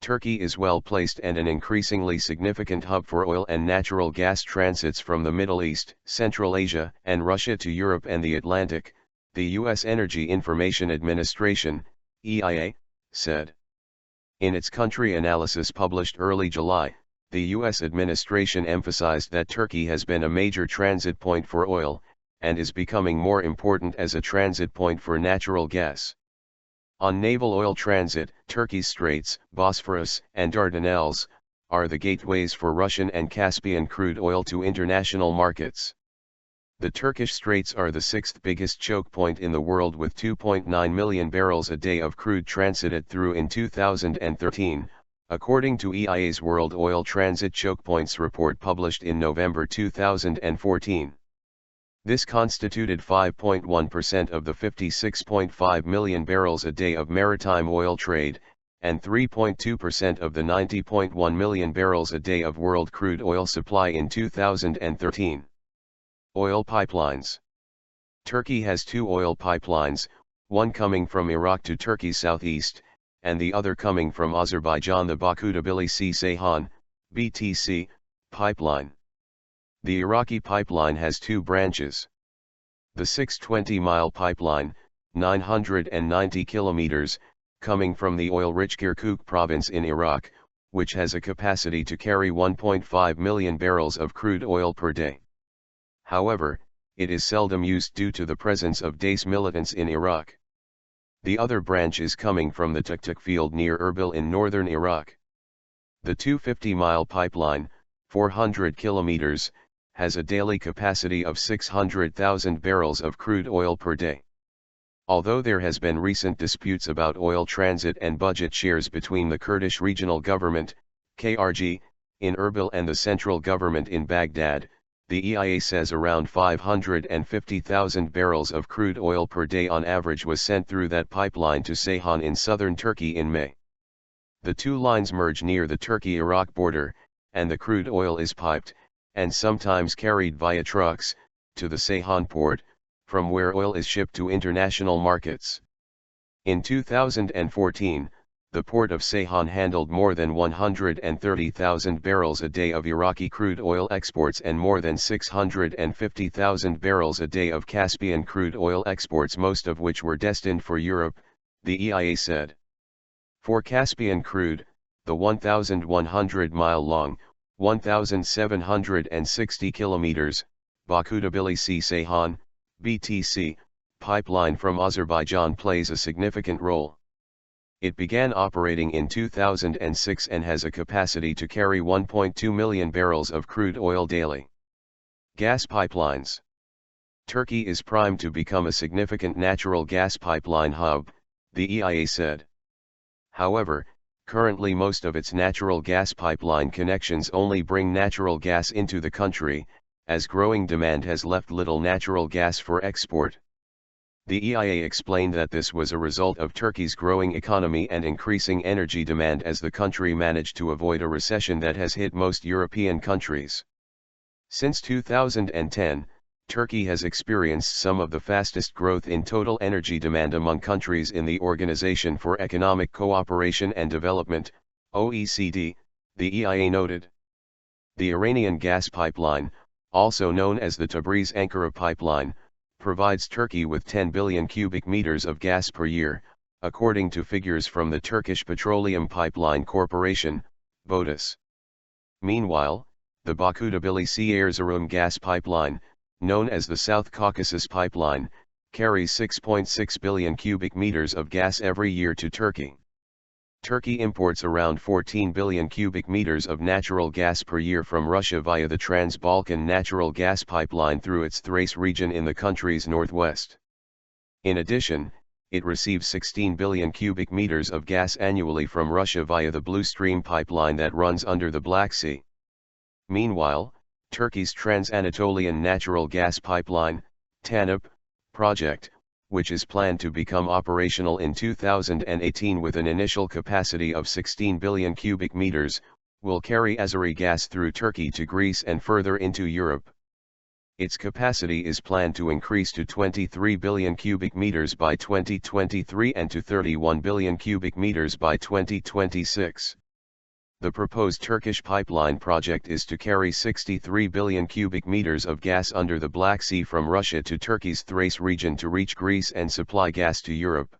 Turkey is well placed and an increasingly significant hub for oil and natural gas transits from the Middle East, Central Asia, and Russia to Europe and the Atlantic, the U.S. Energy Information Administration, EIA, said. In its country analysis published early July, the U.S. administration emphasized that Turkey has been a major transit point for oil, and is becoming more important as a transit point for natural gas. On naval oil transit, Turkey's straits, Bosphorus and Dardanelles, are the gateways for Russian and Caspian crude oil to international markets. The Turkish straits are the sixth biggest choke point in the world with 2.9 million barrels a day of crude transited through in 2013, according to EIA's World Oil Transit Chokepoints report published in November 2014. This constituted 5.1% of the 56.5 million barrels a day of maritime oil trade, and 3.2% of the 90.1 million barrels a day of world crude oil supply in 2013. Oil pipelines. Turkey has two oil pipelines, one coming from Iraq to Turkey's southeast, and the other coming from Azerbaijan, the Baku-Tbilisi-Ceyhan, BTC, pipeline. The Iraqi pipeline has two branches. The 620-mile pipeline, 990 kilometers, coming from the oil-rich Kirkuk province in Iraq, which has a capacity to carry 1.5 million barrels of crude oil per day. However, it is seldom used due to the presence of Daesh militants in Iraq. The other branch is coming from the Tuktuk field near Erbil in northern Iraq. The 250-mile pipeline, 400 kilometers, has a daily capacity of 600,000 barrels of crude oil per day. Although there has been recent disputes about oil transit and budget shares between the Kurdish Regional Government, KRG, in Erbil and the central government in Baghdad, the EIA says around 550,000 barrels of crude oil per day on average was sent through that pipeline to Ceyhan in southern Turkey in May. The two lines merge near the Turkey-Iraq border, and the crude oil is piped, and sometimes carried via trucks, to the Ceyhan port, from where oil is shipped to international markets. In 2014, the port of Ceyhan handled more than 130,000 barrels a day of Iraqi crude oil exports and more than 650,000 barrels a day of Caspian crude oil exports, most of which were destined for Europe, the EIA said. For Caspian crude, the 1,100-mile-long, 1,760 kilometers, Baku-Tbilisi-Ceyhan, BTC, pipeline from Azerbaijan plays a significant role. It began operating in 2006 and has a capacity to carry 1.2 million barrels of crude oil daily. Gas pipelines. Turkey is primed to become a significant natural gas pipeline hub, the EIA said. However, currently most of its natural gas pipeline connections only bring natural gas into the country, as growing demand has left little natural gas for export. The EIA explained that this was a result of Turkey's growing economy and increasing energy demand as the country managed to avoid a recession that has hit most European countries. Since 2010, Turkey has experienced some of the fastest growth in total energy demand among countries in the Organization for Economic Cooperation and Development, OECD, the EIA noted. The Iranian gas pipeline, also known as the Tabriz-Ankara pipeline, provides Turkey with 10 billion cubic meters of gas per year, according to figures from the Turkish Petroleum Pipeline Corporation, BOTAS. Meanwhile, the Baku-Tbilisi-Erzurum gas pipeline, known as the South Caucasus Pipeline, carries 6.6 billion cubic meters of gas every year to Turkey. Turkey imports around 14 billion cubic meters of natural gas per year from Russia via the Trans-Balkan natural gas pipeline through its Thrace region in the country's northwest. In addition, it receives 16 billion cubic meters of gas annually from Russia via the Blue Stream pipeline that runs under the Black Sea. Meanwhile, Turkey's Trans-Anatolian Natural Gas Pipeline, TANAP, project, which is planned to become operational in 2018 with an initial capacity of 16 billion cubic meters, will carry Azeri gas through Turkey to Greece and further into Europe. Its capacity is planned to increase to 23 billion cubic meters by 2023 and to 31 billion cubic meters by 2026. The proposed Turkish pipeline project is to carry 63 billion cubic meters of gas under the Black Sea from Russia to Turkey's Thrace region to reach Greece and supply gas to Europe.